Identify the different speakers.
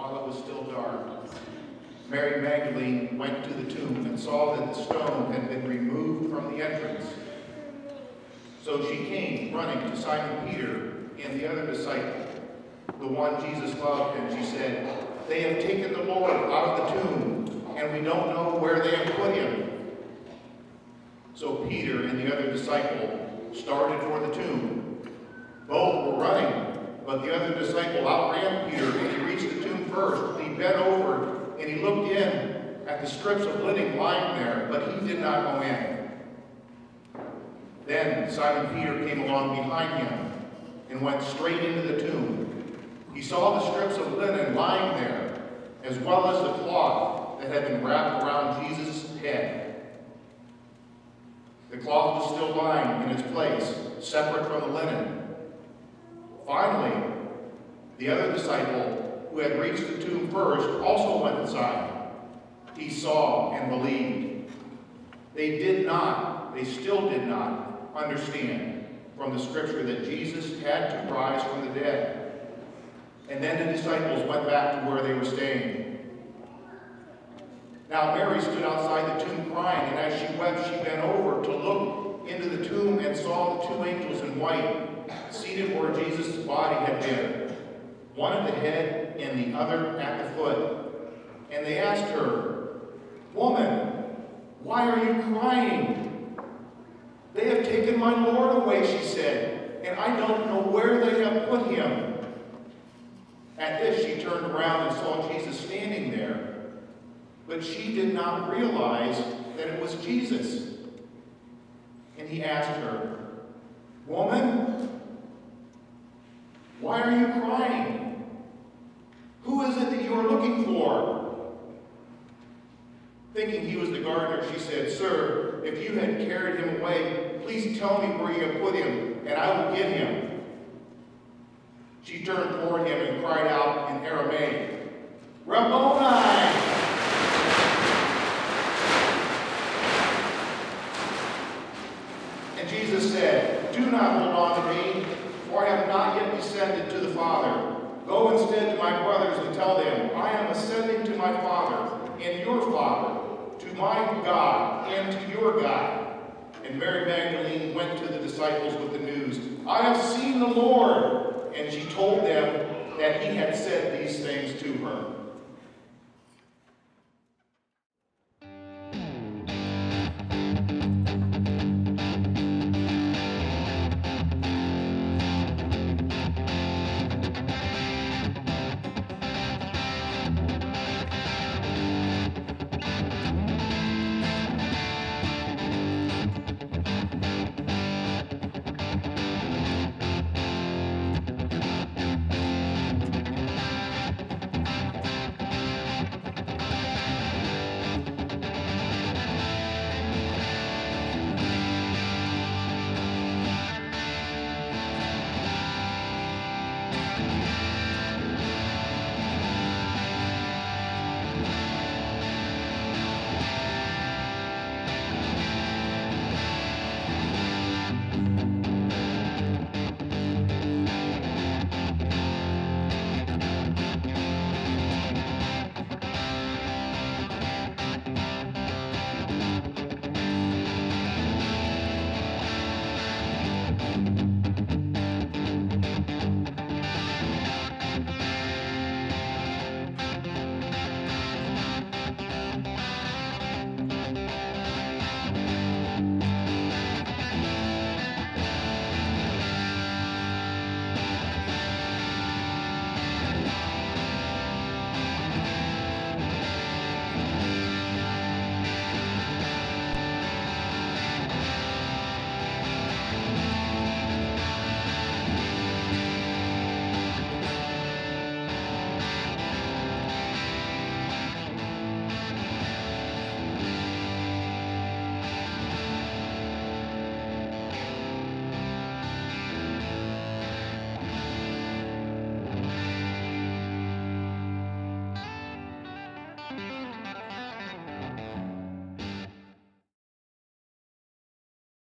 Speaker 1: while it was still dark, Mary Magdalene went to the tomb and saw that the stone had been removed from the entrance. So she came running to Simon Peter and the other disciple, the one Jesus loved, and she said, "They have taken the Lord out of the tomb, and we don't know where they have put him." So Peter and the other disciple started for the tomb. Both were running, but the other disciple outran Peter, and he reached the tomb first. He bent over and he looked in at the strips of linen lying there, but he did not go in. Then Simon Peter came along behind him and went straight into the tomb. He saw the strips of linen lying there, as well as the cloth that had been wrapped around Jesus' head. The cloth was still lying in its place, separate from the linen. Finally, the other disciple, who had reached the tomb first, also went inside. He saw and believed. They still did not understand from the scripture that Jesus had to rise from the dead. And then the disciples went back to where they were staying. Now Mary stood outside the tomb crying, and as she wept, she bent over to look into the tomb and saw the two angels in white, seated where Jesus' body had been, one at the head and the other at the foot. And they asked her, "Woman, why are you crying?" "They have taken my Lord away," she said, "and I don't know where they have put him." At this she turned around and saw Jesus standing there, but she did not realize that it was Jesus. And he asked her, "Woman, why are you crying? Who is it that you are looking for?" Thinking he was the gardener, she said, "Sir, if you had carried him away, please tell me where you have put him, and I will get him." She turned toward him and cried out in Aramaic, "Rabboni!" And Jesus said, "Do not hold on to me, for I have not yet descended to the Father. Go instead to my brothers and tell them, I am ascending to my Father and your Father, to my God and to your God." And Mary Magdalene went to the disciples with the news, "I have seen the Lord." And she told them that he had said these things to her.